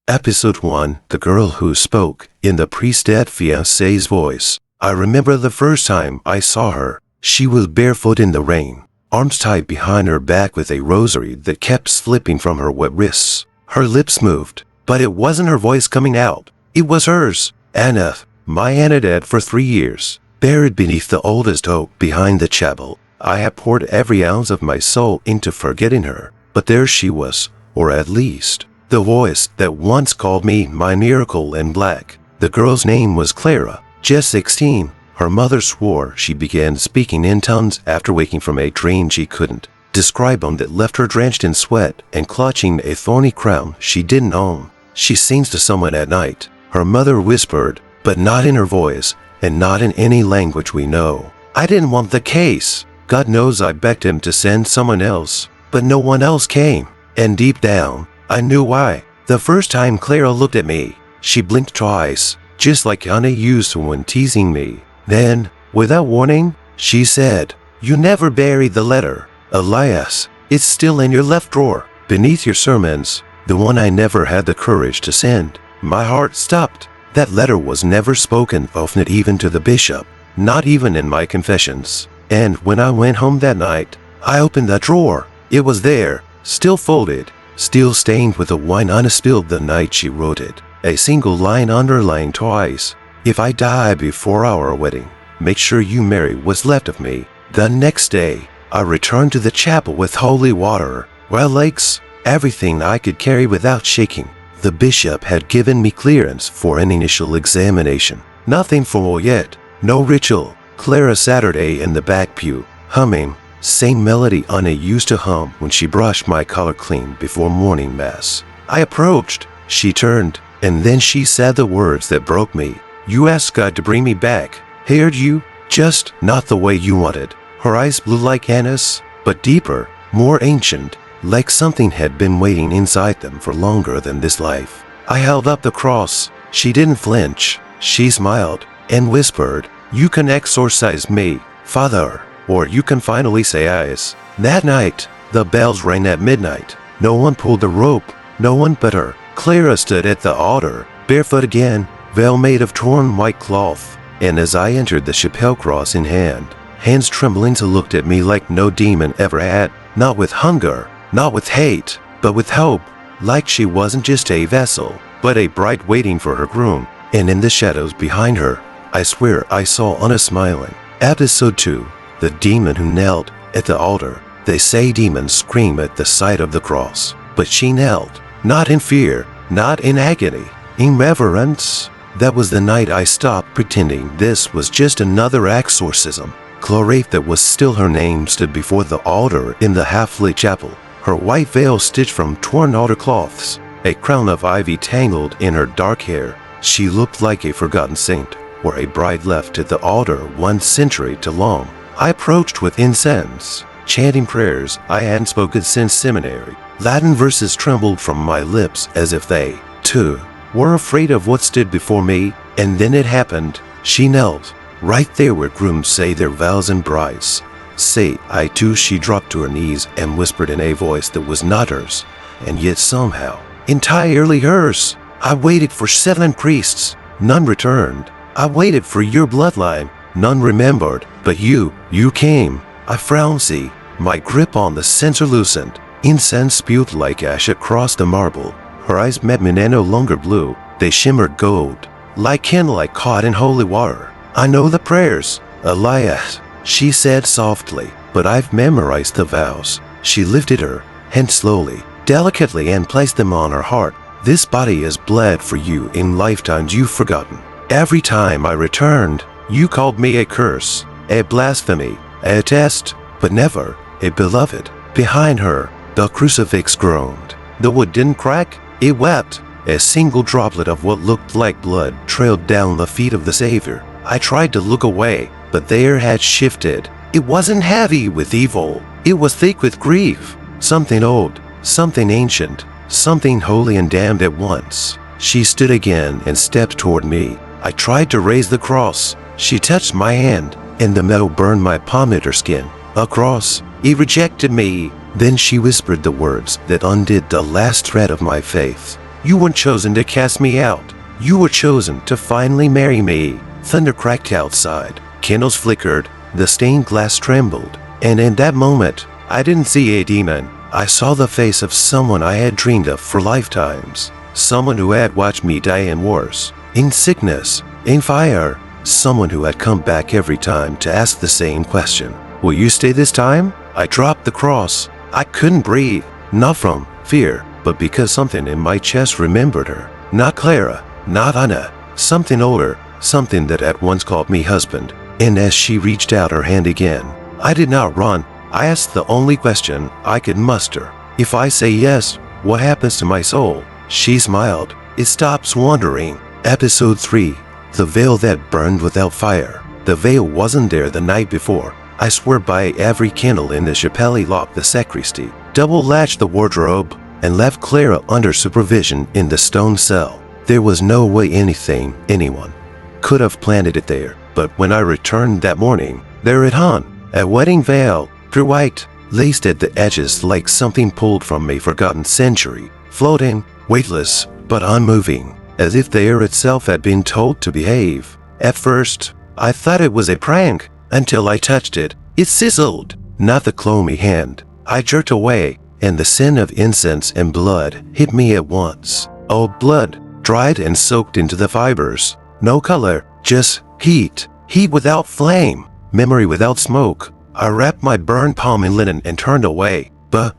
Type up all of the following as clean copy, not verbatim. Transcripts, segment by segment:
Episode 1, The Girl Who Spoke, in the priest's fiancé's voice. I remember the first time I saw her. She was barefoot in the rain, arms tied behind her back with a rosary that kept slipping from her wet wrists. Her lips moved, but it wasn't her voice coming out. It was hers. Anna, my Anna, dead for 3 years, buried beneath the oldest oak behind the chapel. I had poured every ounce of my soul into forgetting her, but there she was, or at least the voice that once called me my miracle in black. The girl's name was Clara, just 16. Her mother swore she began speaking in tongues after waking from a dream she couldn't describe that left her drenched in sweat and clutching a thorny crown she didn't own. She sings to someone at night, her mother whispered, but not in her voice and not in any language we know. I didn't want the case. God knows I begged him to send someone else, but no one else came. And deep down, I knew why. The first time Clara looked at me, she blinked twice, just like Anna used to when teasing me. Then, without warning, she said, "You never buried the letter, Elias. It's still in your left drawer, beneath your sermons, the one I never had the courage to send." My heart stopped. That letter was never spoken of, not even to the bishop, not even in my confessions. And when I went home that night, I opened that drawer. It was there, still folded, still stained with the wine Anna spilled the night she wrote it. A single line underlined twice. "If I die before our wedding, make sure you marry what's left of me." The next day, I returned to the chapel with holy water, relics, everything I could carry without shaking. The bishop had given me clearance for an initial examination. Nothing formal yet, no ritual. Clara Saturday in the back pew, humming, same melody Anna used to hum when she brushed my collar clean before morning mass. I approached, she turned, and then she said the words that broke me. "You asked God to bring me back. Heard you? Just not the way you wanted." Her eyes blue like Anna's, but deeper, more ancient, like something had been waiting inside them for longer than this life. I held up the cross. She didn't flinch. She smiled and whispered, "You can exorcise me, Father, or you can finally say yes." That night, the bells rang at midnight. No one pulled the rope, no one but her. Clara stood at the altar, barefoot again, veil made of torn white cloth, and as I entered the chapel, cross in hand, hands trembling, she looked at me like no demon ever had, not with hunger, not with hate, but with hope, like she wasn't just a vessel, but a bride waiting for her groom. And in the shadows behind her, I swear I saw Anna smiling. Episode 2, The Demon Who Knelt at the Altar. They say demons scream at the sight of the cross, but she knelt, not in fear, not in agony, in reverence. That was the night I stopped pretending this was just another exorcism. Clara, that was still her name, stood before the altar in the half-lit chapel, her white veil stitched from torn altar cloths, a crown of ivy tangled in her dark hair. She looked like a forgotten saint, or a bride left at the altar 1 century too long. I approached with incense, chanting prayers I hadn't spoken since seminary. Latin verses trembled from my lips as if they, too, were afraid of what stood before me. And then it happened. She knelt, right there where grooms say their vows and brides say "I too." She dropped to her knees and whispered in a voice that was not hers, and yet somehow entirely hers. "I waited for 7 priests, none returned. I waited for your bloodline, none remembered, but you came." I frowned, see, my grip on the censer loosened. Incense spewed like ash across the marble. Her eyes met mine, no longer blue, they shimmered gold, like candlelight caught in holy water. "I know the prayers, Elias," she said softly, "but I've memorized the vows." She lifted her hand slowly, delicately, and placed them on her heart. "This body has bled for you in lifetimes you've forgotten. Every time I returned, you called me a curse, a blasphemy, a test, but never a beloved." Behind her, the crucifix groaned. The wood didn't crack, it wept. A single droplet of what looked like blood trailed down the feet of the Savior. I tried to look away, but the air had shifted. It wasn't heavy with evil, it was thick with grief. Something old, something ancient, something holy and damned at once. She stood again and stepped toward me. I tried to raise the cross. She touched my hand, and the metal burned my palm at her skin. "A cross, it rejected me." Then she whispered the words that undid the last thread of my faith. You weren't chosen to cast me out. You were chosen to finally marry me. Thunder cracked outside. Candles flickered. The stained glass trembled. And in that moment, I didn't see a demon. I saw the face of someone I had dreamed of for lifetimes. Someone who had watched me die in wars, in sickness, in fire. Someone who had come back every time to ask the same question. Will you stay this time? I dropped the cross. I couldn't breathe. Not from fear, but because something in my chest remembered her. Not Clara, not Anna. Something older, something that had once called me husband. And as she reached out her hand again, I did not run. I asked the only question I could muster. If I say yes, what happens to my soul? She smiled. It stops wandering. Episode 3. The veil that burned without fire. The veil wasn't there the night before. I swear by every candle in the chapel locked the sacristy, double-latched the wardrobe, and left Clara under supervision in the stone cell. There was no way anyone could have planted it there, but when I returned that morning, there it hung, a wedding veil, pure white, laced at the edges like something pulled from a forgotten century, floating, weightless, but unmoving, as if the air itself had been told to behave. At first, I thought it was a prank, until I touched it. It sizzled, not the clammy hand. I jerked away, and the scent of incense and blood hit me at once. Old blood, dried and soaked into the fibers. No color, just heat. Heat without flame, memory without smoke. I wrapped my burned palm in linen and turned away. But,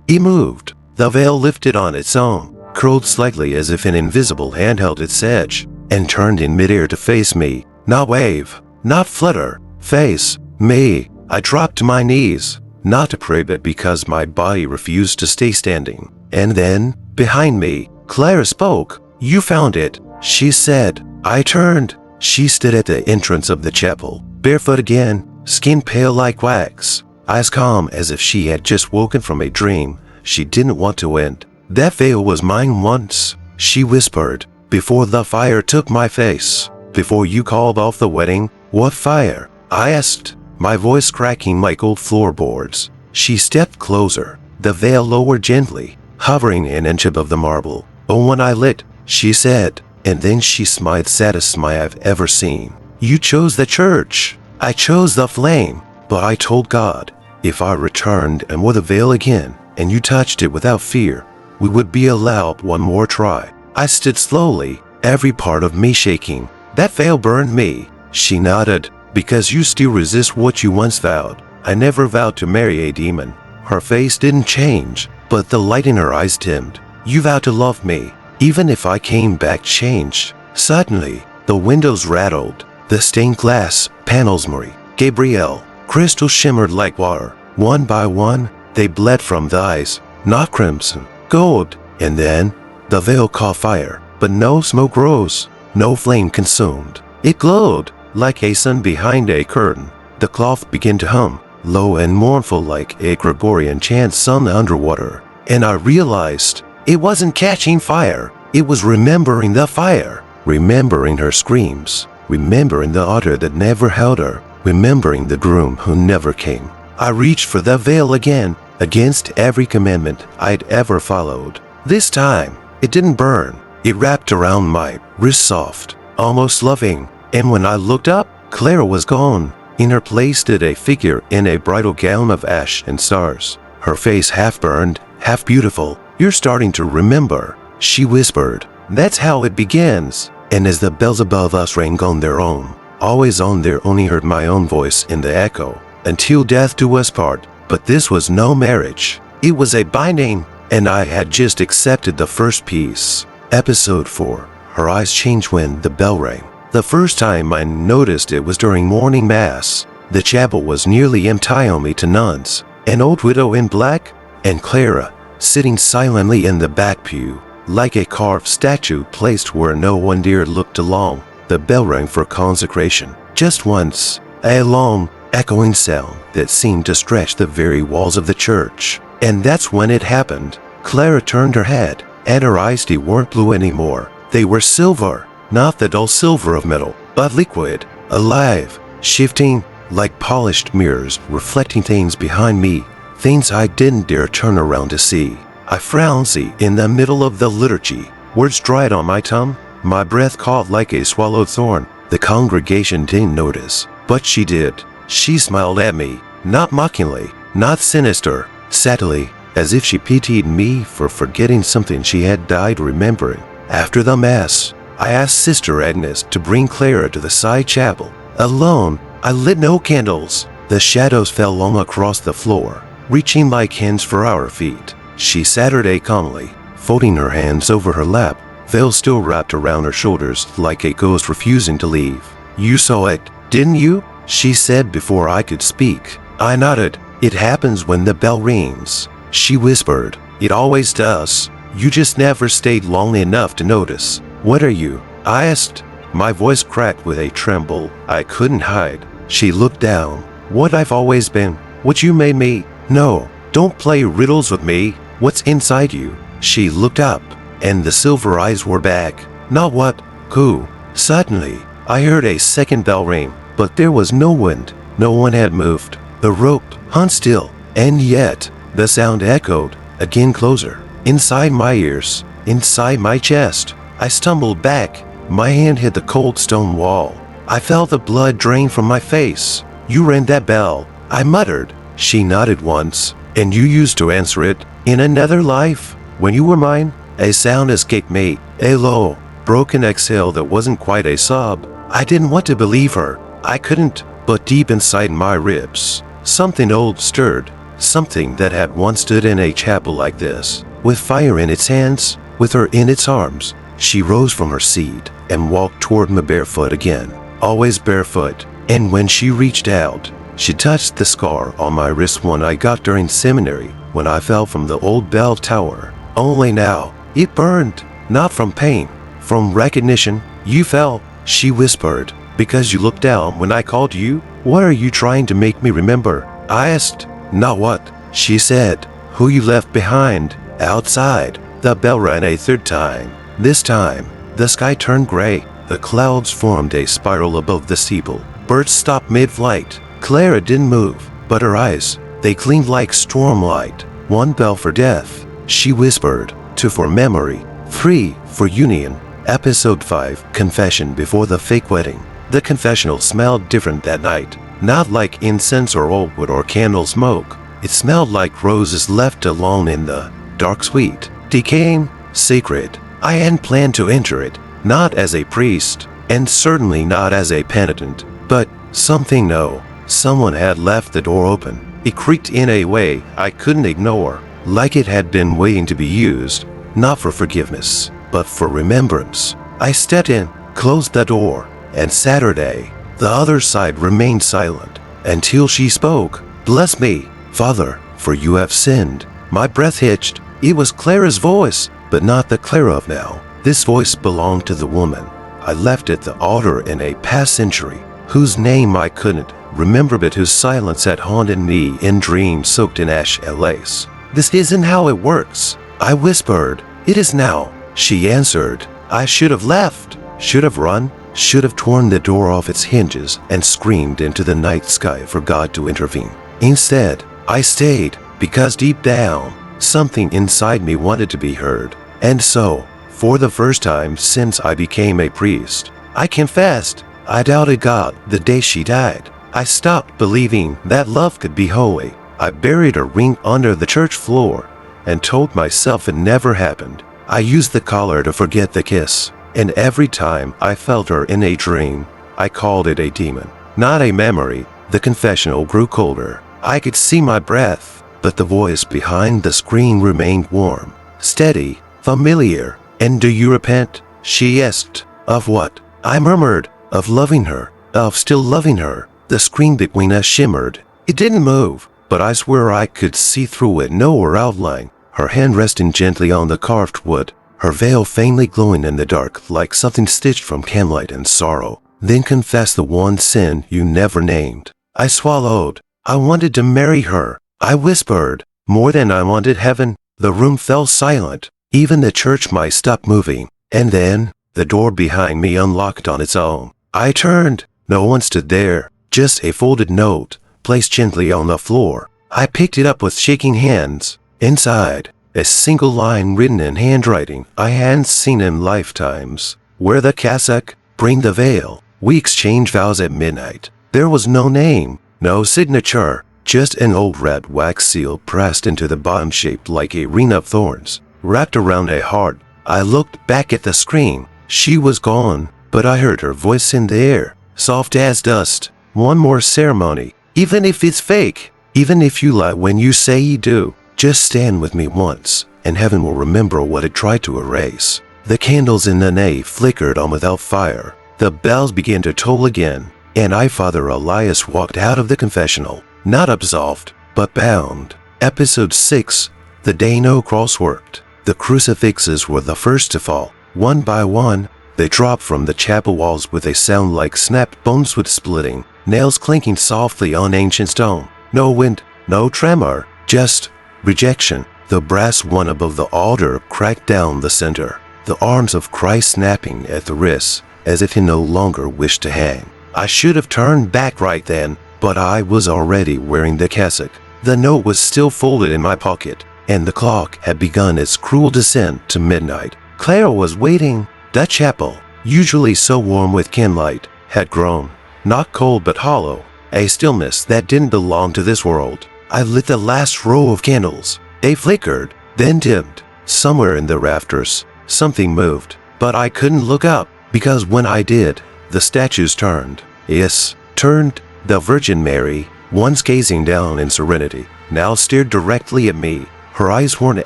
it moved. The veil lifted on its own, curled slightly as if an invisible hand held its edge, and turned in midair to face me. Not wave, not flutter, face me. I dropped to my knees, not to pray but because my body refused to stay standing. And then, behind me, Clara spoke. You found it, she said. I turned. She stood at the entrance of the chapel, barefoot again, skin pale like wax, eyes calm as if she had just woken from a dream she didn't want to end. That veil was mine once, she whispered, before the fire took my face. Before you called off the wedding. What fire? I asked, my voice cracking like old floorboards. She stepped closer, the veil lowered gently, hovering an inch above the marble. Oh, when I lit, she said, and then she smiled, saddest smile I've ever seen. You chose the church. I chose the flame, but I told God, if I returned and wore the veil again, and you touched it without fear, we would be allowed one more try. I stood slowly, every part of me shaking. That veil burned me. She nodded. Because you still resist what you once vowed. I never vowed to marry a demon. Her face didn't change, but the light in her eyes dimmed. You vowed to love me, even if I came back changed. Suddenly, the windows rattled. The stained glass panels, Marie, Gabrielle, crystal shimmered like water. One by one, they bled from the eyes, not crimson, gold. And then, the veil caught fire, but no smoke rose, no flame consumed. It glowed like a sun behind a curtain. The cloth began to hum, low and mournful like a Gregorian chant sung underwater. And I realized it wasn't catching fire, it was remembering the fire, remembering her screams, remembering the altar that never held her, remembering the groom who never came. I reached for the veil again, against every commandment I'd ever followed. This time, it didn't burn. It wrapped around my wrist soft, almost loving. And when I looked up, Clara was gone. In her place stood a figure in a bridal gown of ash and stars, her face half burned, half beautiful. You're starting to remember, she whispered. That's how it begins. And as the bells above us rang on their own, always on their own, I heard my own voice in the echo. Until death do us part. But this was no marriage. It was a binding, and I had just accepted the first piece. Episode 4. Her eyes changed when the bell rang. The first time I noticed it was during morning mass. The chapel was nearly empty, only to nuns, an old widow in black, and Clara, sitting silently in the back pew, like a carved statue placed where no one dared look too long. The bell rang for consecration, just once, a long, echoing sound that seemed to stretch the very walls of the church. And that's when it happened. Clara turned her head, and her eyes, they weren't blue anymore. They were silver. Not the dull silver of metal, but liquid, alive, shifting, like polished mirrors, reflecting things behind me, things I didn't dare turn around to see. I frowned in the middle of the liturgy. Words dried on my tongue. My breath caught like a swallowed thorn. The congregation didn't notice, but she did. She smiled at me, not mockingly, not sinister, sadly, as if she pitied me for forgetting something she had died remembering. After the Mass, I asked Sister Agnes to bring Clara to the side chapel. Alone, I lit no candles. The shadows fell long across the floor, reaching like hands for our feet. She sat her day calmly, folding her hands over her lap, veil still wrapped around her shoulders like a ghost refusing to leave. You saw it, didn't you? She said before I could speak. I nodded. It happens when the bell rings. She whispered. It always does. You just never stayed long enough to notice. What are you? I asked. My voice cracked with a tremble I couldn't hide. She looked down. What I've always been. What you made me. No, don't play riddles with me. What's inside you? She looked up, and the silver eyes were back. Not what? Who? Suddenly, I heard a second bell ring, but there was no wind. No one had moved. The rope hung still, and yet the sound echoed, again closer, inside my ears, inside my chest. I stumbled back. My hand hit the cold stone wall. I felt the blood drain from my face. You rang that bell, I muttered. She nodded once. And you used to answer it in another life, when you were mine. A sound escaped me, a low, broken exhale that wasn't quite a sob. I didn't want to believe her. I couldn't, but deep inside my ribs, something old stirred, something that had once stood in a chapel like this, with fire in its hands, with her in its arms. She rose from her seat and walked toward me barefoot again, always barefoot, and when she reached out, she touched the scar on my wrist one I got during seminary when I fell from the old bell tower. Only now, it burned, not from pain, from recognition. You fell, she whispered, because you looked down when I called you. What are you trying to make me remember? I asked. Not what, she said. Who you left behind, outside. The bell rang a third time. This time, the sky turned gray. The clouds formed a spiral above the steeple. Birds stopped mid-flight. Clara didn't move, but her eyes, they gleamed like stormlight. One bell for death, she whispered. Two for memory. Three for union. Episode 5, Confession Before the Fake Wedding. The confessional smelled different that night. Not like incense or old wood or candle smoke. It smelled like roses left alone in the dark, sweet, decaying, sacred. I hadn't planned to enter it, not as a priest, and certainly not as a penitent, but something no. Someone had left the door open. It creaked in a way I couldn't ignore, like it had been waiting to be used, not for forgiveness, but for remembrance. I stepped in, closed the door, and Saturday, the other side remained silent until she spoke. Bless me, Father, for you have sinned. My breath hitched. It was Clara's voice, but not the Clara of now. This voice belonged to the woman I left at the altar in a past century, whose name I couldn't remember but whose silence had haunted me in dreams soaked in ash and lace. This isn't how it works, I whispered. It is now, she answered. I should have left, should have run, should have torn the door off its hinges and screamed into the night sky for God to intervene. Instead, I stayed, because deep down, something inside me wanted to be heard. And so, for the first time since I became a priest, I confessed. I doubted God the day she died. I stopped believing that love could be holy. I buried a ring under the church floor and told myself it never happened. I used the collar to forget the kiss, and every time I felt her in a dream, I called it a demon, not a memory. The confessional grew colder. I could see my breath, but the voice behind the screen remained warm, steady, familiar. And do you repent? She asked. Of what? I murmured. Of loving her, of still loving her. The screen between us shimmered. It didn't move, but I swear I could see through it, know her outline, her hand resting gently on the carved wood, her veil faintly glowing in the dark like something stitched from camlight and sorrow. Then confess the one sin you never named. I swallowed. I wanted to marry her, I whispered, more than I wanted heaven. The room fell silent. Even the church might stop moving. And then, the door behind me unlocked on its own. I turned. No one stood there, just a folded note, placed gently on the floor. I picked it up with shaking hands. Inside, A single line written in handwriting I hadn't seen in lifetimes. Wear the cassock, bring the veil. We exchanged vows at midnight. There was no name, no signature, just an old red wax seal pressed into the bottom shaped like a wreath of thorns, wrapped around a heart. I looked back at the screen. She was gone, but I heard her voice in the air, soft as dust. One more ceremony, even if it's fake, even if you lie when you say you do. Just stand with me once, and heaven will remember what it tried to erase. The candles in the nave flickered on without fire. The bells began to toll again, and Father Elias walked out of the confessional, not absolved, but bound. Episode 6, the day no cross worked. The crucifixes were the first to fall. One by one, they dropped from the chapel walls with a sound like snapped bones wood splitting, nails clinking softly on ancient stone. No wind, no tremor, just rejection. The brass one above the altar cracked down the center, the arms of Christ snapping at the wrists, as if he no longer wished to hang. I should have turned back right then, but I was already wearing the cassock. The note was still folded in my pocket, and the clock had begun its cruel descent to midnight. Clara was waiting. The chapel, usually so warm with candlelight, had grown, not cold but hollow, a stillness that didn't belong to this world. I lit the last row of candles. They flickered, then dimmed. Somewhere in the rafters, something moved, but I couldn't look up, because when I did, the statues turned. Yes, turned. The Virgin Mary, once gazing down in serenity, now stared directly at me. Her eyes weren't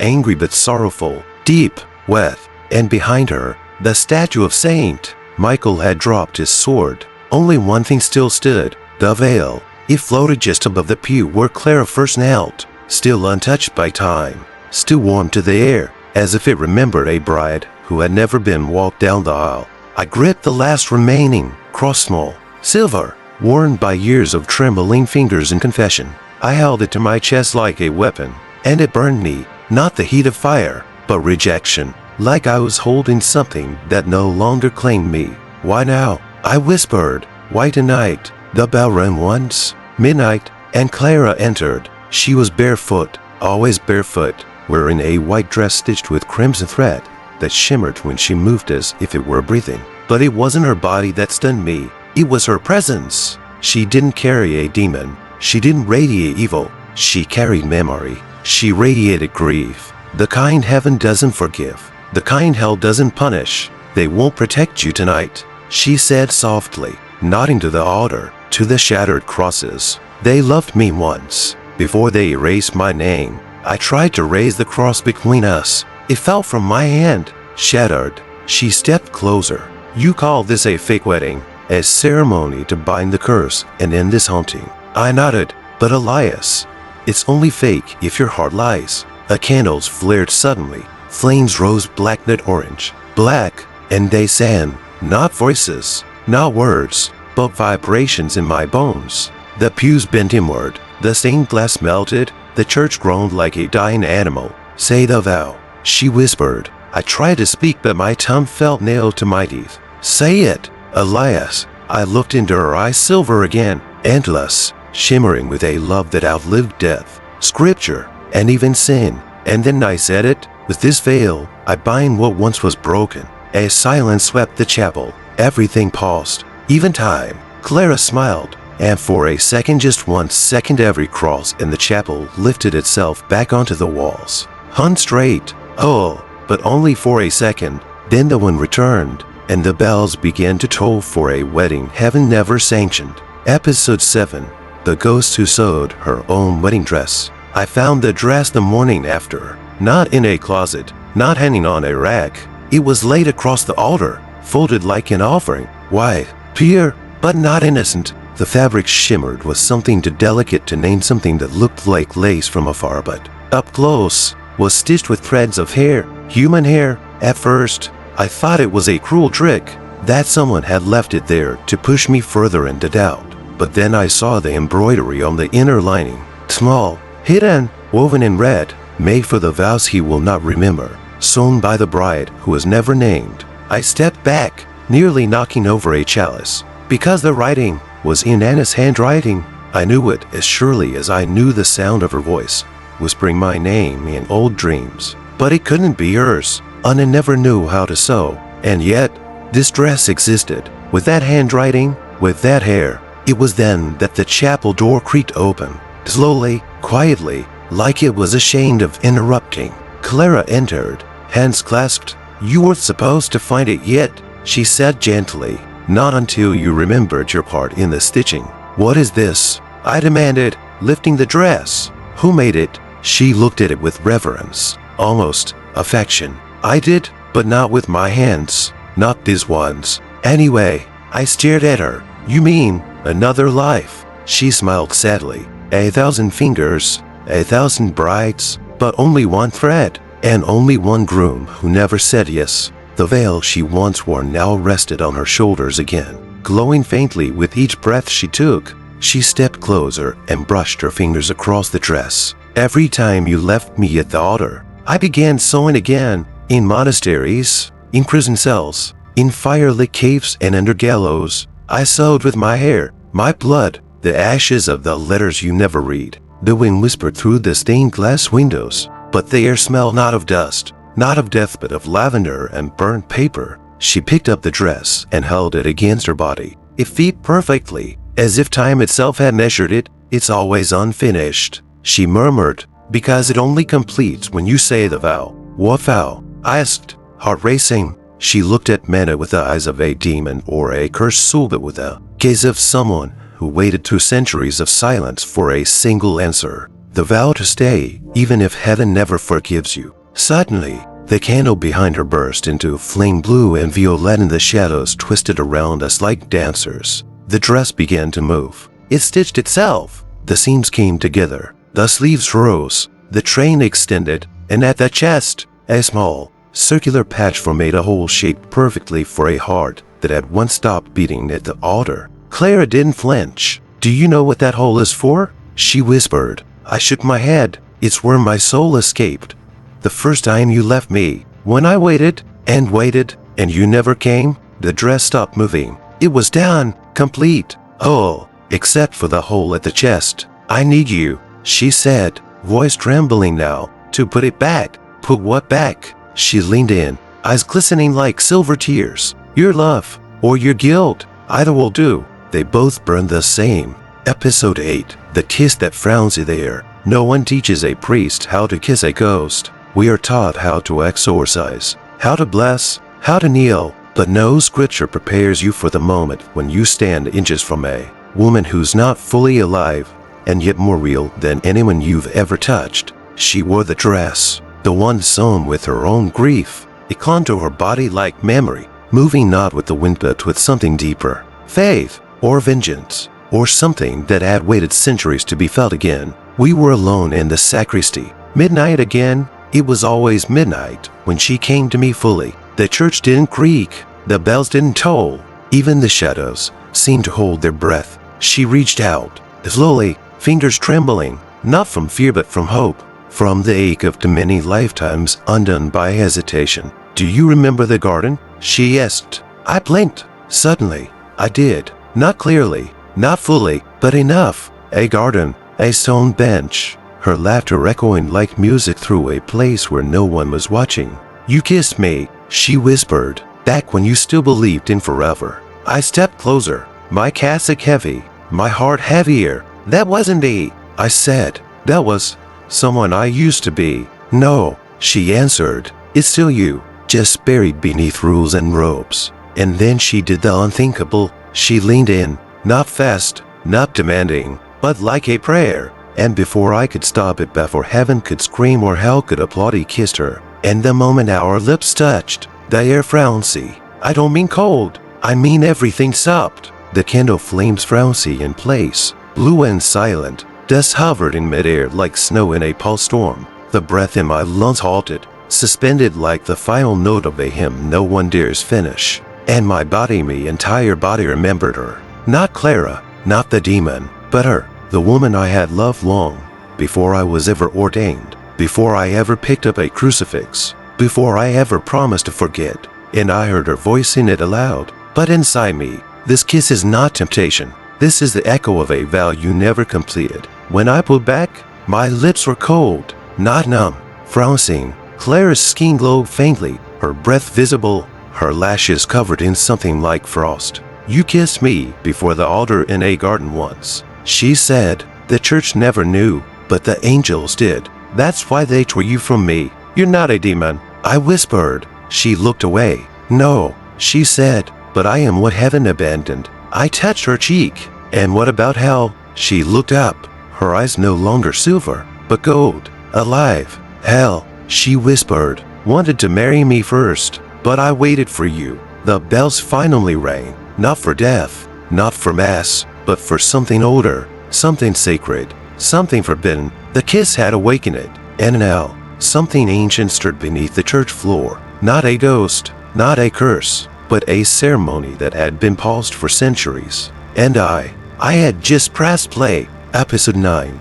angry but sorrowful, deep, wet, and behind her, the statue of Saint Michael had dropped his sword. Only one thing still stood, the veil. It floated just above the pew where Clara first knelt, still untouched by time, still warm to the air, as if it remembered a bride who had never been walked down the aisle. I gripped the last remaining cross, small, silver, worn by years of trembling fingers in confession. I held it to my chest like a weapon, and it burned me, not the heat of fire, but rejection, like I was holding something that no longer claimed me. Why now? I whispered. Why tonight? The bell rang once, midnight, and Clara entered. She was barefoot, always barefoot, wearing a white dress stitched with crimson thread that shimmered when she moved as if it were breathing. But it wasn't her body that stunned me. It was her presence. She didn't carry a demon. She didn't radiate evil. She carried memory. She radiated grief. The kind heaven doesn't forgive. The kind hell doesn't punish. They won't protect you tonight, she said softly, nodding to the altar, to the shattered crosses. They loved me once, before they erased my name. I tried to raise the cross between us. It fell from my hand, shattered. She stepped closer. You call this a fake wedding, a ceremony to bind the curse and end this haunting. I nodded, but Elias, it's only fake if your heart lies. The candles flared suddenly. Flames rose black, not orange. Black, and they sang, not voices, not words, but vibrations in my bones. The pews bent inward. The stained glass melted. The church groaned like a dying animal. Say the vow, she whispered. I tried to speak, but my tongue felt nailed to my teeth. Say it, Elias. I looked into her eyes, silver again, endless, shimmering with a love that outlived death, scripture, and even sin. And then I said it, with this veil, I bind what once was broken. A silence swept the chapel. Everything paused, even time. Clara smiled, and for a second, just 1 second, every cross in the chapel lifted itself back onto the walls. Hung straight, oh, but only for a second. Then the wind returned, and the bells began to toll for a wedding heaven never sanctioned. Episode 7, the ghost who sewed her own wedding dress. I found the dress the morning after, not in a closet, not hanging on a rack. It was laid across the altar, folded like an offering. Why, pure, but not innocent. The fabric shimmered with something too delicate to name, something that looked like lace from afar, but up close was stitched with threads of hair, human hair. At first, I thought it was a cruel trick, that someone had left it there to push me further into doubt. But then I saw the embroidery on the inner lining, small, hidden, woven in red, made for the vows he will not remember, sewn by the bride who was never named. I stepped back, nearly knocking over a chalice. Because the writing was in Anna's handwriting, I knew it as surely as I knew the sound of her voice. whispering my name in old dreams. But it couldn't be hers. Anna never knew how to sew, and yet this dress existed. With that handwriting, with that hair. It was then that the chapel door creaked open. Slowly, quietly, like it was ashamed of interrupting. Clara entered, hands clasped. "You weren't supposed to find it yet," she said gently. "Not until you remembered your part in the stitching." "What is this?" I demanded, lifting the dress. "Who made it?" She looked at it with reverence, almost affection. "I did, but not with my hands. Not these ones." "Anyway," I stared at her. "You mean another life?" She smiled sadly. "1,000 fingers, 1,000 brides, but only one thread, and only one groom who never said yes." The veil she once wore now rested on her shoulders again, glowing faintly with each breath she took. She stepped closer and brushed her fingers across the dress. "Every time you left me at the altar, I began sewing again, in monasteries, in prison cells, in fire-lit caves and under gallows. I sewed with my hair, my blood, the ashes of the letters you never read." The wind whispered through the stained glass windows, but the air smelled not of dust, not of death, but of lavender and burnt paper. She picked up the dress and held it against her body. It fit perfectly, as if time itself had measured it. "It's always unfinished," she murmured, "because it only completes when you say the vow." "What vow?" I asked, heart racing. She looked at Manna with the eyes of a demon or a cursed soul, but with the gaze of someone who waited 2 centuries of silence for a single answer. "The vow to stay, even if heaven never forgives you." Suddenly, the candle behind her burst into flame blue and violet, and the shadows twisted around us like dancers. The dress began to move. It stitched itself. The seams came together. The sleeves rose. The train extended, and at the chest, a small, circular patch formed a hole shaped perfectly for a heart that had once stopped beating at the altar. Clara didn't flinch. "Do you know what that hole is for?" she whispered. I shook my head. "It's where my soul escaped. The first time you left me, when I waited, and you never came." The dress stopped moving. It was done, complete, whole, except for the hole at the chest. "I need you," she said, voice trembling now, "to put it back." "Put what back?" She leaned in, eyes glistening like silver tears. "Your love, or your guilt, either will do." They both burned the same. Episode 8. The Kiss That Frowns in the Air. No one teaches a priest how to kiss a ghost. We are taught how to exorcise, how to bless, how to kneel, but no scripture prepares you for the moment when you stand inches from a woman who's not fully alive, and yet more real than anyone you've ever touched. She wore the dress, the one sewn with her own grief. It clung to her body like memory, moving not with the wind but with something deeper. Faith, or vengeance, or something that had waited centuries to be felt again. We were alone in the sacristy. Midnight again. It was always midnight when she came to me fully. The church didn't creak. The bells didn't toll. Even the shadows seemed to hold their breath. She reached out, slowly, fingers trembling, not from fear but from hope, from the ache of too many lifetimes undone by hesitation. "Do you remember the garden?" she asked. I blinked. Suddenly, I did. Not clearly, not fully, but enough. A garden, a stone bench, her laughter echoing like music through a place where no one was watching. "You kissed me," she whispered, "back when you still believed in forever." I stepped closer, my cassock heavy, my heart heavier. "That wasn't me," I said. "That was someone I used to be." "No," she answered, "it's still you, just buried beneath rules and robes." And then she did the unthinkable. She leaned in, not fast, not demanding, but like a prayer. And before I could stop it, before heaven could scream or hell could applaud, he kissed her. And the moment our lips touched, the air frowncy. I don't mean cold, I mean everything stopped. The candle flames frowncy in place, blue and silent. Dust hovered in midair like snow in a pulse storm. The breath in my lungs halted, suspended like the final note of a hymn no one dares finish. And my entire body remembered her. Not Clara, not the demon, but her, the woman I had loved long, before I was ever ordained, before I ever picked up a crucifix, before I ever promised to forget. And I heard her voice in it aloud. But inside me, this kiss is not temptation. This is the echo of a vow you never completed. When I pulled back, My lips were cold, not numb. Frowning, Clara's skin glowed faintly, her breath visible, her lashes covered in something like frost. "You kissed me before the altar in a garden once," she said. "The church never knew, but the angels did. That's why they tore you from me. You're not a demon," I whispered. She looked away. "No," she said, "but I am what heaven abandoned." I touched her cheek. "And what about hell?" She looked up, her eyes no longer silver, but gold, alive. "Hell," she whispered, "wanted to marry me first, but I waited for you." The bells finally rang, not for death, not for mass, but for something older, something sacred, something forbidden. The kiss had awakened it, and now, something ancient stirred beneath the church floor. Not a ghost, not a curse, but a ceremony that had been paused for centuries. And I had just pressed play. Episode 9.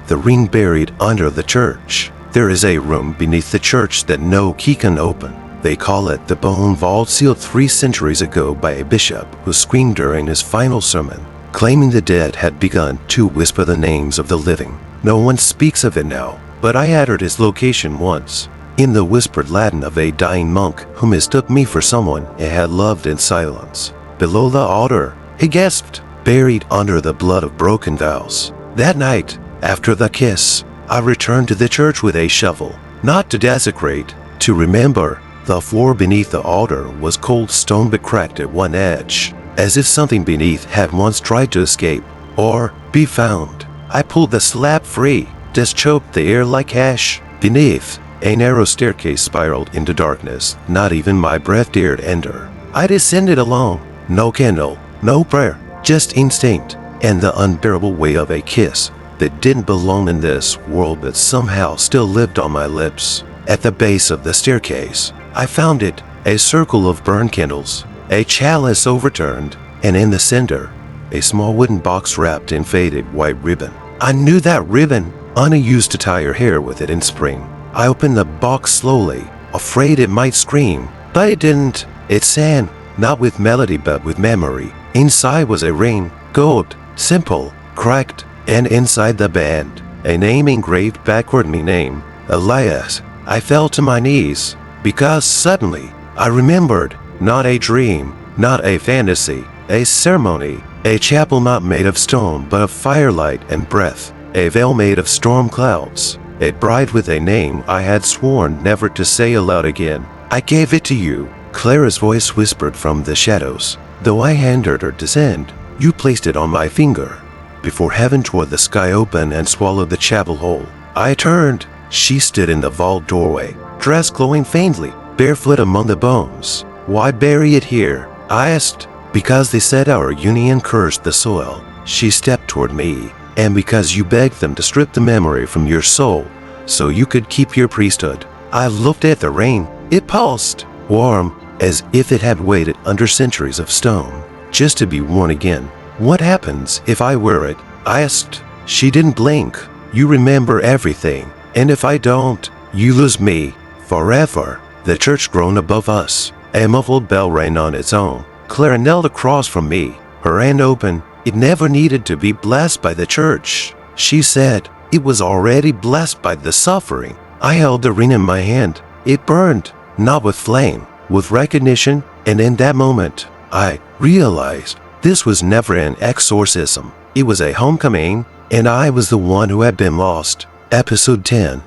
The ring buried under the church. There is a room beneath the church that no key can open. They call it the bone vault, sealed 3 centuries ago by a bishop who screamed during his final sermon, claiming the dead had begun to whisper the names of the living. No one speaks of it now, but I had heard its location once, in the whispered Latin of a dying monk who mistook me for someone he had loved in silence. Below the altar, he gasped, buried under the blood of broken vows. That night, after the kiss, I returned to the church with a shovel, not to desecrate, to remember. The floor beneath the altar was cold stone but cracked at one edge, as if something beneath had once tried to escape or be found. I pulled the slab free, just choked the air like ash. Beneath, a narrow staircase spiraled into darkness. Not even my breath dared enter. I descended alone, no candle, no prayer, just instinct and the unbearable weight of a kiss that didn't belong in this world but somehow still lived on my lips. At the base of the staircase, I found it, a circle of burned candles, a chalice overturned, and in the center, a small wooden box wrapped in faded white ribbon. I knew that ribbon. Anna used to tie her hair with it in spring. I opened the box slowly, afraid it might scream, but it didn't. It sang, not with melody but with memory. Inside was a ring, gold, simple, cracked, and inside the band, a name engraved backward, my name, Elias. I fell to my knees, because suddenly I remembered, not a dream, not a fantasy, a ceremony, a chapel not made of stone but of firelight and breath, a veil made of storm clouds, a bride with a name I had sworn never to say aloud again. "I gave it to you," Clara's voice whispered from the shadows. "Though I hindered her descent, you placed it on my finger." Before heaven tore the sky open and swallowed the chapel whole, I turned. She stood in the vault doorway, dress glowing faintly, barefoot among the bones. "Why bury it here?" I asked. "Because they said our union cursed the soil." She stepped toward me. "And because you begged them to strip the memory from your soul, so you could keep your priesthood." I looked at the ring. It pulsed, warm, as if it had waited under centuries of stone, just to be worn again. "What happens if I wear it?" I asked. She didn't blink. "You remember everything. And if I don't, you lose me forever." The church groaned above us. A muffled bell rang on its own. Clara knelt across from me, her hand open. It never needed to be blessed by the church, she said. It was already blessed by the suffering. I held the ring in my hand. It burned, not with flame, with recognition, and in that moment, I realized this was never an exorcism. It was a homecoming, and I was the one who had been lost. Episode 10.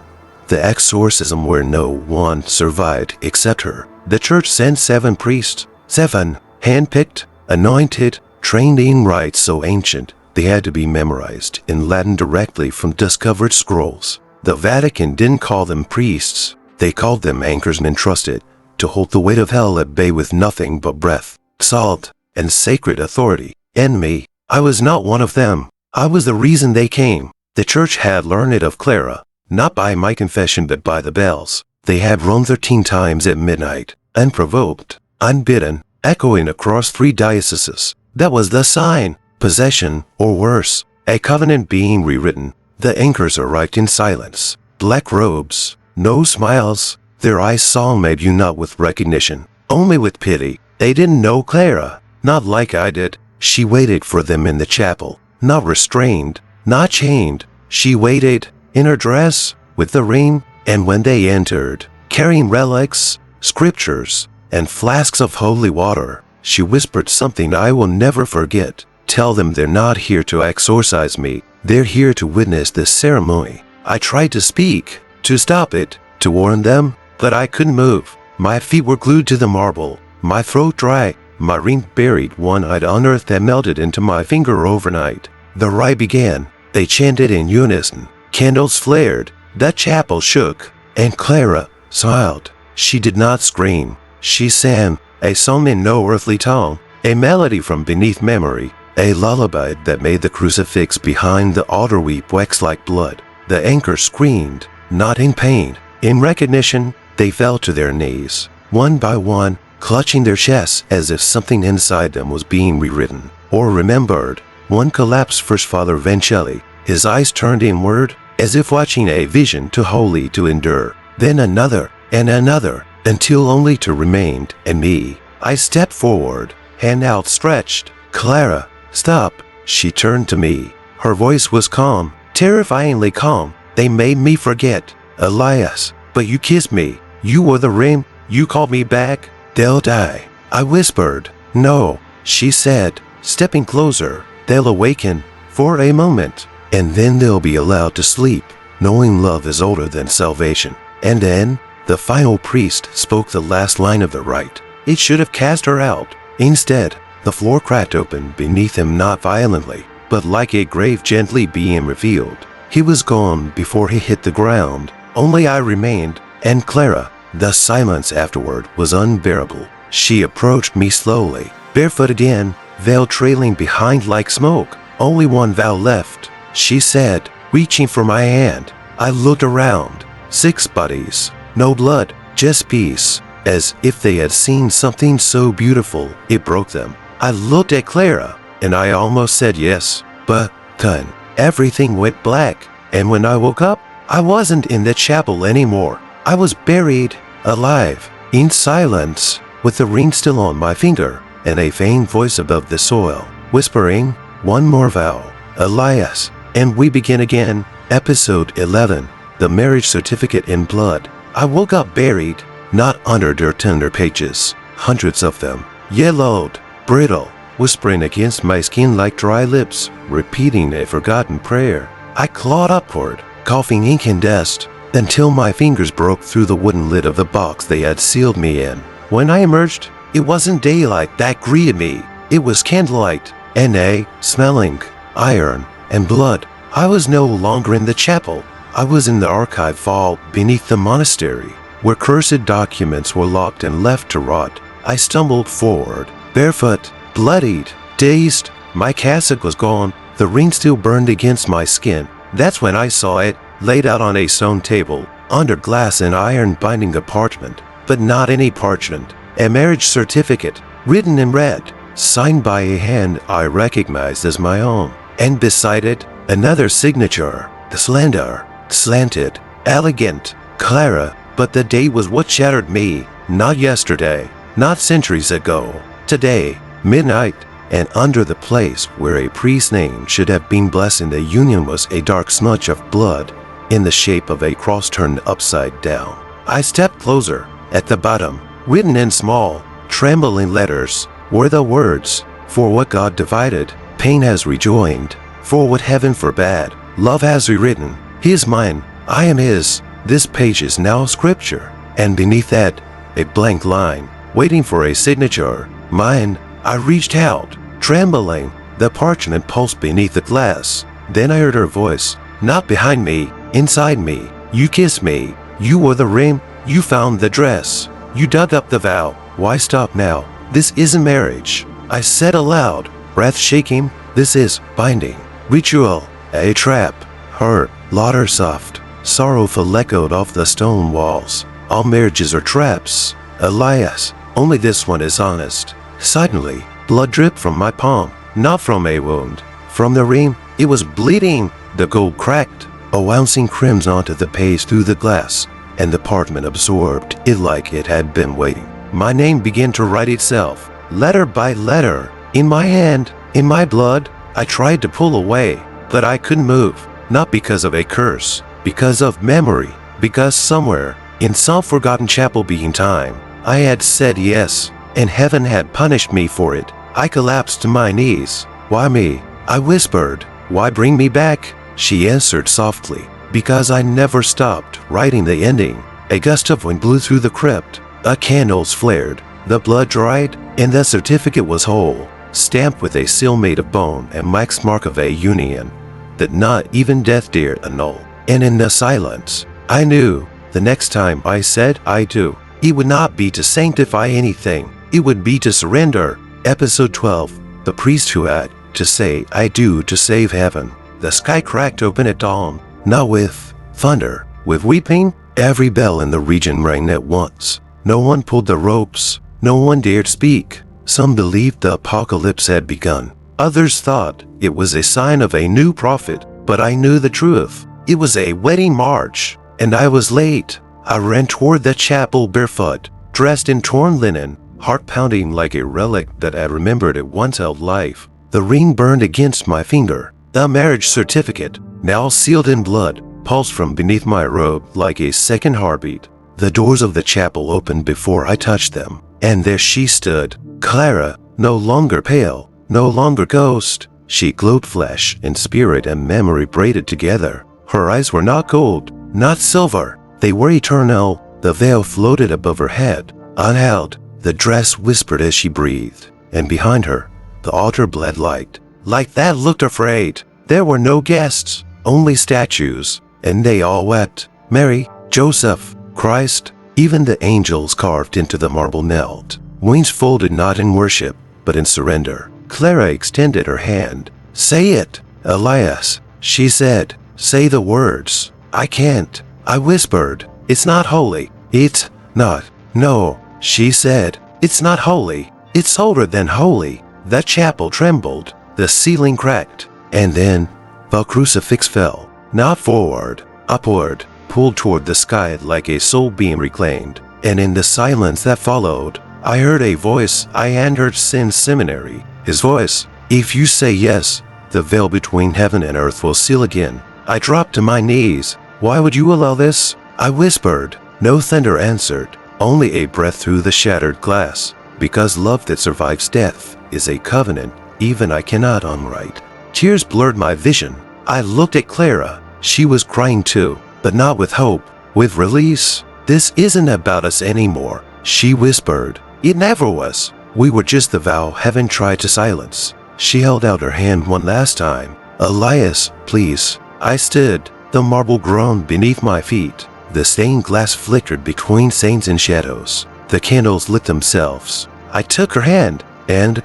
The exorcism where no one survived except her. The church sent 7 priests, 7, handpicked, anointed, trained in rites so ancient they had to be memorized in Latin directly from discovered scrolls. The Vatican didn't call them priests. They called them anchors entrusted to hold the weight of hell at bay with nothing but breath, salt, and sacred authority. And me, I was not one of them. I was the reason they came. The church had learned it of Clara, not by my confession but by the bells. They had rung 13 times at midnight, unprovoked, unbidden, echoing across 3 dioceses. That was the sign. Possession, or worse, a covenant being rewritten. The anchors arrived in silence. Black robes, no smiles. Their eyes saw made you not with recognition, only with pity. They didn't know Clara, not like I did. She waited for them in the chapel, not restrained, not chained. She waited, in her dress, with the ring, and when they entered, carrying relics, scriptures, and flasks of holy water, she whispered something I will never forget. Tell them they're not here to exorcise me, they're here to witness this ceremony. I tried to speak, to stop it, to warn them, but I couldn't move. My feet were glued to the marble, my throat dry, my ring buried. One I'd unearthed that melted into my finger overnight. The rite began. They chanted in unison. Candles flared. The chapel shook. And Clara smiled. She did not scream. She sang a song in no earthly tongue, a melody from beneath memory, a lullaby that made the crucifix behind the altar weep wax like blood. The anchors screamed, not in pain. In recognition, they fell to their knees, one by one, clutching their chests as if something inside them was being rewritten or remembered. One collapsed first, Father Vancelli, his eyes turned inward, as if watching a vision too holy to endure. Then another, and another, until only to remain and me. I stepped forward, hand outstretched. Clara, stop. She turned to me. Her voice was calm, terrifyingly calm. They made me forget. Elias, but you kissed me. You wore the ring. You called me back. They'll die. I whispered. No, she said, stepping closer. They'll awaken for a moment, and then they'll be allowed to sleep, knowing love is older than salvation. And then, the final priest spoke the last line of the rite. It should have cast her out. Instead, the floor cracked open beneath him, not violently, but like a grave gently being revealed. He was gone before he hit the ground. Only I remained, and Clara. The silence afterward was unbearable. She approached me slowly, barefoot again, veil trailing behind like smoke. Only one vow left, she said, reaching for my hand. I looked around. 6 bodies, no blood, just peace, as if they had seen something so beautiful it broke them. I looked at Clara, and I almost said yes, but then everything went black, and when I woke up, I wasn't in the chapel anymore. I was buried, alive, in silence, with the ring still on my finger, and a faint voice above the soil, whispering, one more vow, Elias, and we begin again. Episode 11, The Marriage Certificate in Blood. I woke up buried, not under their tender pages, hundreds of them, yellowed, brittle, whispering against my skin like dry lips, repeating a forgotten prayer. I clawed upward, coughing ink and dust, until my fingers broke through the wooden lid of the box they had sealed me in. When I emerged, it wasn't daylight that greeted me. It was candlelight, and smelling iron and blood. I was no longer in the chapel. I was in the archive vault beneath the monastery, where cursed documents were locked and left to rot. I stumbled forward, barefoot, bloodied, dazed. My cassock was gone. The ring still burned against my skin. That's when I saw it, laid out on a stone table, under glass and iron binding a parchment, but not any parchment, a marriage certificate, written in red, signed by a hand I recognized as my own, and beside it, another signature, slender, slanted, elegant, Clara, but the date was what shattered me, not yesterday, not centuries ago, today, midnight, and under the place where a priest's name should have been blessing the union was a dark smudge of blood, in the shape of a cross turned upside down. I stepped closer. At the bottom, written in small, trembling letters, were the words, for what God divided, pain has rejoined. For what heaven forbade, love has rewritten. He is mine, I am his. This page is now scripture. And beneath that, a blank line, waiting for a signature. Mine. I reached out, trembling. The parchment pulsed beneath the glass. Then I heard her voice, not behind me, inside me. You kissed me. You wore the ring. You found the dress. You dug up the vow. Why stop now? This isn't marriage. I said aloud, breath shaking. This is binding. Ritual. A trap. Her, laughter soft, sorrowful echoed off the stone walls. All marriages are traps. Elias, only this one is honest. Suddenly, blood dripped from my palm, not from a wound. From the ring, it was bleeding. The gold cracked, announcing crimson onto the page through the glass, and the parchment absorbed it like it had been waiting. My name began to write itself, letter by letter, in my hand, in my blood. I tried to pull away, but I couldn't move, not because of a curse, because of memory, because somewhere, in some forgotten chapel being time, I had said yes, and heaven had punished me for it. I collapsed to my knees. Why me? I whispered. Why bring me back? She answered softly. Because I never stopped writing the ending. A gust of wind blew through the crypt. Candles flared. The blood dried, and the certificate was whole, stamped with a seal made of bone and Mike's mark of a union that not even death dared annul. And in the silence, I knew the next time I said I do, it would not be to sanctify anything. It would be to surrender. Episode 12. The priest who had to say I do to save heaven. The sky cracked open at dawn, not with thunder, with weeping. Every bell in the region rang at once. No one pulled the ropes. No one dared speak. Some believed the apocalypse had begun. Others thought it was a sign of a new prophet. But I knew the truth. It was a wedding march, and I was late. I ran toward the chapel barefoot, dressed in torn linen, heart pounding like a relic that I remembered it once held life. The ring burned against my finger. The marriage certificate, now sealed in blood, pulsed from beneath my robe like a second heartbeat. The doors of the chapel opened before I touched them, and there she stood, Clara, no longer pale, no longer ghost. She glowed, flesh and spirit and memory braided together. Her eyes were not gold, not silver. They were eternal. The veil floated above her head, unheld. The dress whispered as she breathed, and behind her, the altar bled light. Like that looked afraid. There were no guests, only statues, and they all wept. Mary, Joseph, Christ, even the angels carved into the marble knelt, wings folded not in worship, but in surrender. Clara extended her hand. Say it, Elias, she said. Say the words. I can't. I whispered. It's not holy. It's not. No, she said. It's not holy. It's older than holy. The chapel trembled. The ceiling cracked. And then the crucifix fell. Not forward, upward, pulled toward the sky like a soul being reclaimed. And in the silence that followed, I heard a voice I had heard since seminary. His voice. If you say yes, the veil between heaven and earth will seal again. I dropped to my knees. Why would you allow this? I whispered. No thunder answered, only a breath through the shattered glass. Because love that survives death is a covenant even I cannot unwrite. Tears blurred my vision. I looked at Clara. She was crying too, but not with hope, with release. This isn't about us anymore, she whispered. It never was. We were just the vow heaven tried to silence. She held out her hand one last time. Elias, please. I stood. The marble groaned beneath my feet. The stained glass flickered between stains and shadows. The candles lit themselves. I took her hand, and,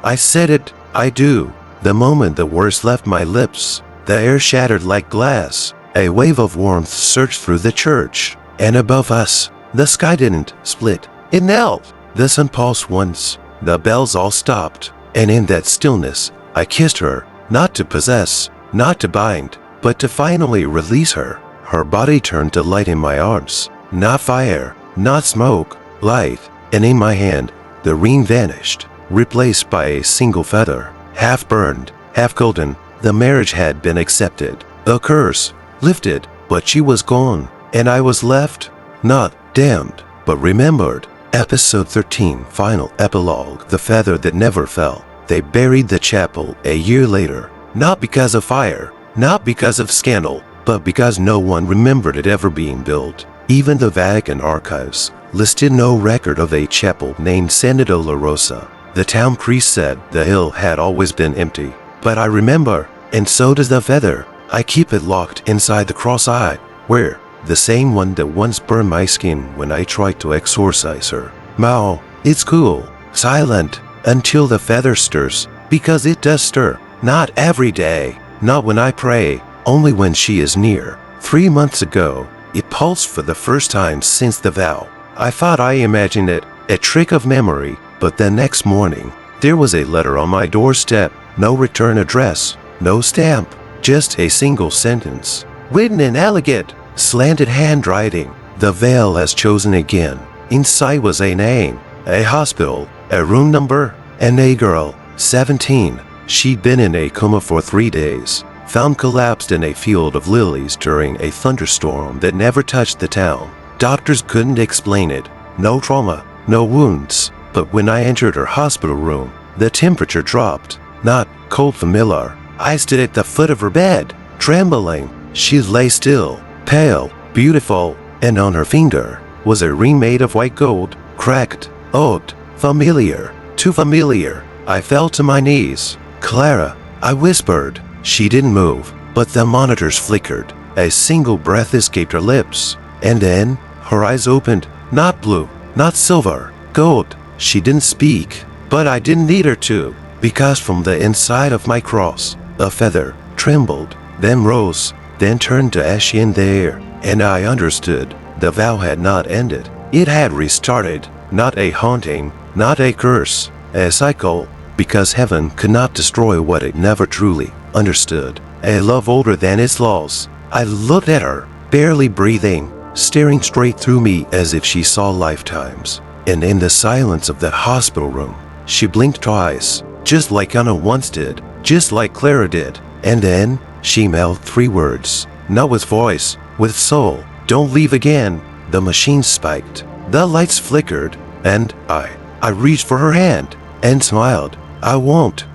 I said it, I do. The moment the words left my lips, the air shattered like glass. A wave of warmth surged through the church, and above us, the sky didn't split. It knelt. The sun pulsed once. The bells all stopped, and in that stillness, I kissed her, not to possess, not to bind, but to finally release her. Her body turned to light in my arms. Not fire, not smoke, light. And in my hand, the ring vanished, replaced by a single feather, half burned, half golden. The marriage had been accepted. The curse lifted, but she was gone, and I was left, not damned, but remembered. Episode 13, Final Epilogue. The feather that never fell. They buried the chapel a year later, not because of fire, not because of scandal, but because no one remembered it ever being built. Even the Vatican archives listed no record of a chapel named Santa La Rosa. The town priest said the hill had always been empty. But I remember, and so does the feather. I keep it locked inside the cross-eye, where the same one that once burned my skin when I tried to exorcise her. Mao, it's cool, silent, until the feather stirs, because it does stir. Not every day, not when I pray, only when she is near. 3 months ago, it pulsed for the first time since the vow. I thought I imagined it, a trick of memory, but the next morning, there was a letter on my doorstep. No return address, no stamp, just a single sentence, written in elegant, slanted handwriting. The veil has chosen again. Inside was a name, a hospital, a room number, and a girl, 17. She'd been in a coma for 3 days. found collapsed in a field of lilies during a thunderstorm that never touched the town. Doctors couldn't explain it. No trauma, no wounds. But when I entered her hospital room, the temperature dropped. Not cold familiar. I stood at the foot of her bed, trembling. She lay still, pale, beautiful, and on her finger was a ring made of white gold, cracked, old, familiar, too familiar. I fell to my knees. Clara, I whispered. She didn't move, but the monitors flickered. A single breath escaped her lips. And then, her eyes opened. Not blue, not silver, gold. She didn't speak, but I didn't need her to, because from the inside of my cross, a feather trembled, then rose, then turned to ash in the air, and I understood. The vow had not ended. It had restarted. Not a haunting, not a curse, a cycle, because heaven could not destroy what it never truly understood. A love older than its laws. I looked at her, barely breathing, staring straight through me as if she saw lifetimes. And in the silence of that hospital room, she blinked twice, just like Anna once did, just like Clara did. And then, she mouthed 3 words, not with voice, with soul. Don't leave again. The machine spiked. The lights flickered, and I reached for her hand and smiled. I won't.